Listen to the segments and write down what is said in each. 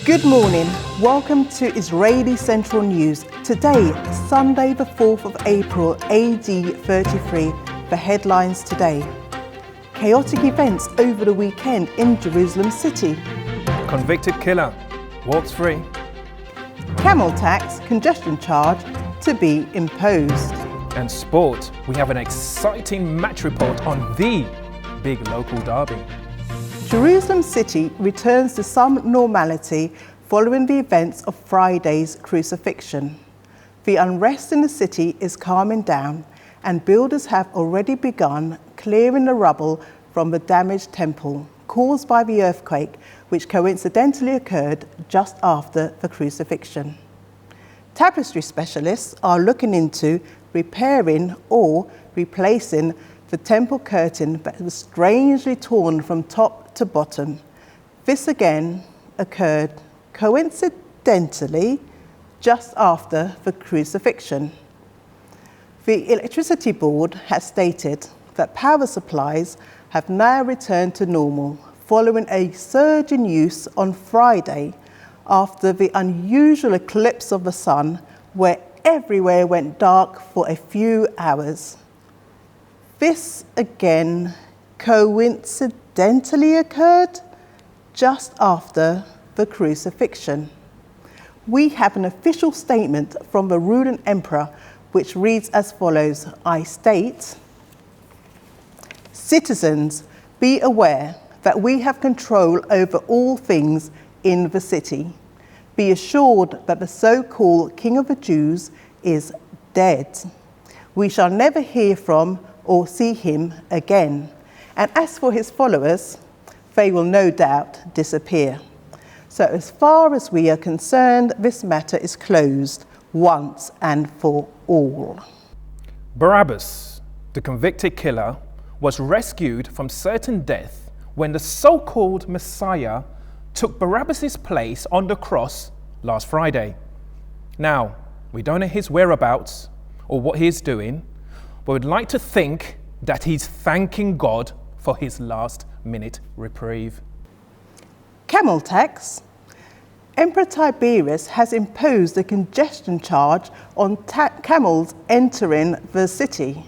Good morning. Welcome to Israeli Central News. Today, Sunday the 4th of April, AD 33, the headlines today. Chaotic events over the weekend in Jerusalem City. Convicted killer walks free. Camel tax congestion charge to be imposed. And sport, we have an exciting match report on the big local derby. Jerusalem City returns to some normality following the events of Friday's crucifixion. The unrest in the city is calming down, and builders have already begun clearing the rubble from the damaged temple caused by the earthquake, which coincidentally occurred just after the crucifixion. Tapestry specialists are looking into repairing or replacing the temple curtain that was strangely torn from top to bottom. This again occurred coincidentally just after the crucifixion. The Electricity Board has stated that power supplies have now returned to normal following a surge in use on Friday after the unusual eclipse of the sun, where everywhere went dark for a few hours. This again coincidentally occurred just after the crucifixion. We have an official statement from the Luton Emperor which reads as follows. I state, "Citizens, be aware that we have control over all things in the city. Be assured that the so-called King of the Jews is dead. We shall never hear from or see him again. And as for his followers, they will no doubt disappear." So as far as we are concerned, this matter is closed once and for all. Barabbas, the convicted killer, was rescued from certain death when the so-called Messiah took Barabbas' place on the cross last Friday. Now, we don't know his whereabouts or what he's doing, but we'd like to think that he's thanking God for his last-minute reprieve. Camel tax. Emperor Tiberius has imposed a congestion charge on camels entering the city.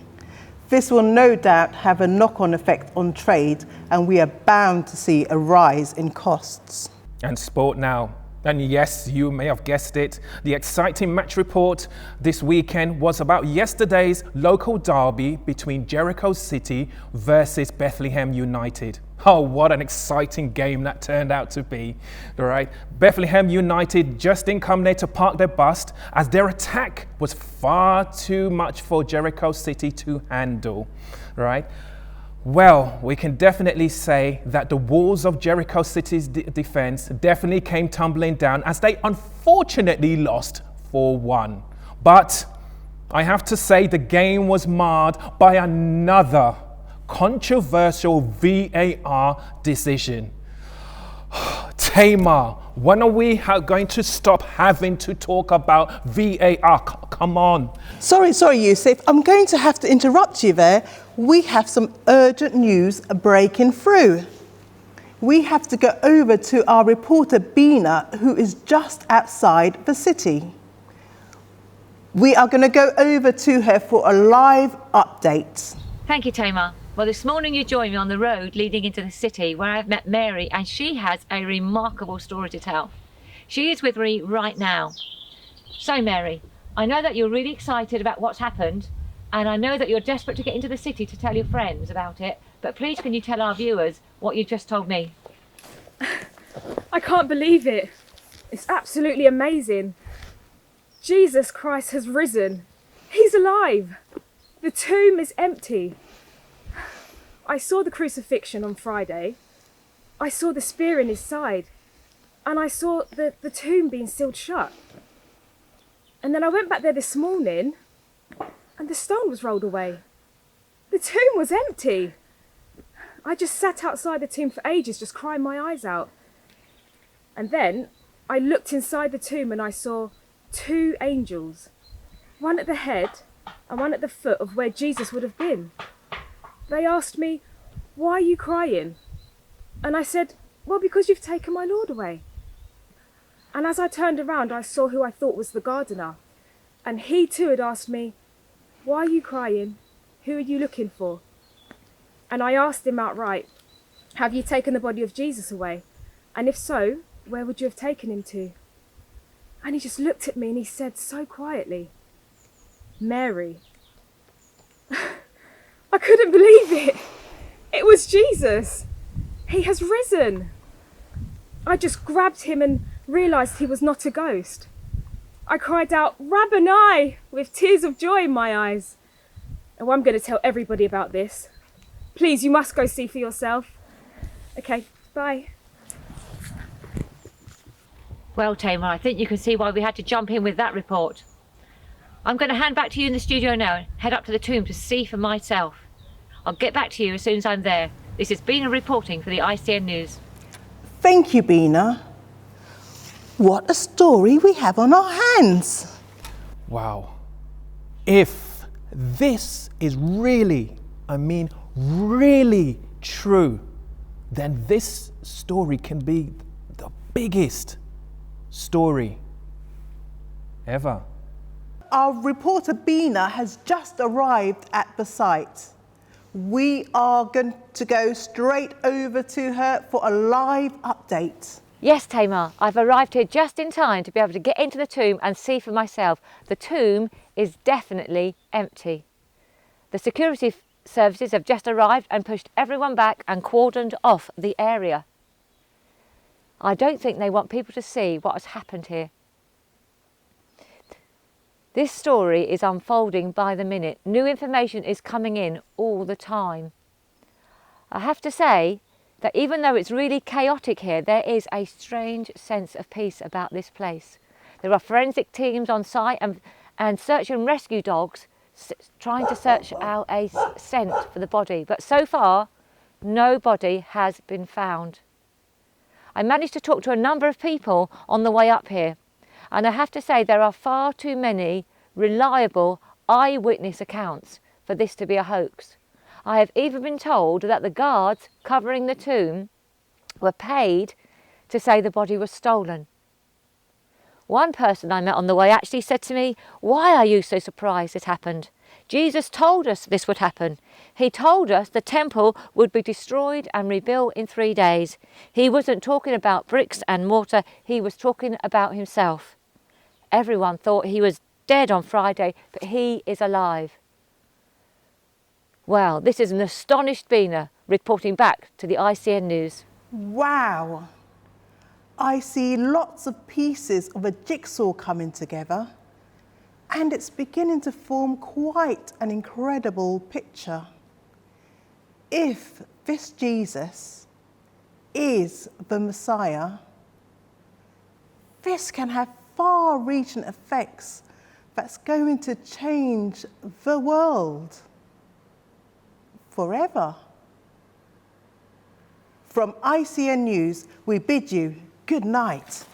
This will no doubt have a knock-on effect on trade, and we are bound to see a rise in costs. And sport now. And yes, you may have guessed it, the exciting match report this weekend was about yesterday's local derby between Jericho City versus Bethlehem United. Oh, what an exciting game that turned out to be, all right? Bethlehem United just didn't come there to park their bus, as their attack was far too much for Jericho City to handle, right? Well, we can definitely say that the walls of Jericho City's defense definitely came tumbling down as they unfortunately lost 4-1. But I have to say the game was marred by another controversial VAR decision. Tamar, when are we going to stop having to talk about VAR? Come on. Sorry, Yusuf. I'm going to have to interrupt you there. We have some urgent news breaking through. We have to go over to our reporter, Bina, who is just outside the city. We are going to go over to her for a live update. Thank you, Tamar. Well, this morning you joined me on the road leading into the city where I've met Mary, and she has a remarkable story to tell. She is with me right now. So, Mary, I know that you're really excited about what's happened, and I know that you're desperate to get into the city to tell your friends about it, but please can you tell our viewers what you just told me? I can't believe it. It's absolutely amazing. Jesus Christ has risen. He's alive. The tomb is empty. I saw the crucifixion on Friday. I saw the spear in his side. And I saw the tomb being sealed shut. And then I went back there this morning and the stone was rolled away. The tomb was empty. I just sat outside the tomb for ages, just crying my eyes out. And then I looked inside the tomb and I saw 2 angels, one at the head and one at the foot of where Jesus would have been. They asked me, "Why are you crying?" And I said, "Well, because you've taken my Lord away." And as I turned around, I saw who I thought was the gardener. And he too had asked me, "Why are you crying? Who are you looking for?" And I asked him outright, "Have you taken the body of Jesus away? And if so, where would you have taken him to?" And he just looked at me and he said so quietly, "Mary." I couldn't believe it. It was Jesus. He has risen. I just grabbed him and realised he was not a ghost. I cried out, "Rabboni," with tears of joy in my eyes. Oh, I'm going to tell everybody about this. Please, you must go see for yourself. Okay, bye. Well, Tamar, I think you can see why we had to jump in with that report. I'm going to hand back to you in the studio now and head up to the tomb to see for myself. I'll get back to you as soon as I'm there. This is Bina reporting for the ICN News. Thank you, Bina. What a story we have on our hands. Wow. If this is really true, then this story can be the biggest story ever. Our reporter Bina has just arrived at the site. We are going to go straight over to her for a live update. Yes, Tamar, I've arrived here just in time to be able to get into the tomb and see for myself. The tomb is definitely empty. The security services have just arrived and pushed everyone back and cordoned off the area. I don't think they want people to see what has happened here. This story is unfolding by the minute. New information is coming in all the time. I have to say that even though it's really chaotic here, there is a strange sense of peace about this place. There are forensic teams on site and search and rescue dogs trying to search out a scent for the body. But so far, no body has been found. I managed to talk to a number of people on the way up here. And I have to say there are far too many reliable eyewitness accounts for this to be a hoax. I have even been told that the guards covering the tomb were paid to say the body was stolen. One person I met on the way actually said to me, "Why are you so surprised this happened? Jesus told us this would happen. He told us the temple would be destroyed and rebuilt in 3 days. He wasn't talking about bricks and mortar, he was talking about himself. Everyone thought he was dead on Friday, but he is alive." Well, this is an astonished Bina reporting back to the ICN News. Wow. I see lots of pieces of a jigsaw coming together, and it's beginning to form quite an incredible picture. If this Jesus is the Messiah, this can have far-reaching effects that's going to change the world forever. From ICN News, we bid you good night.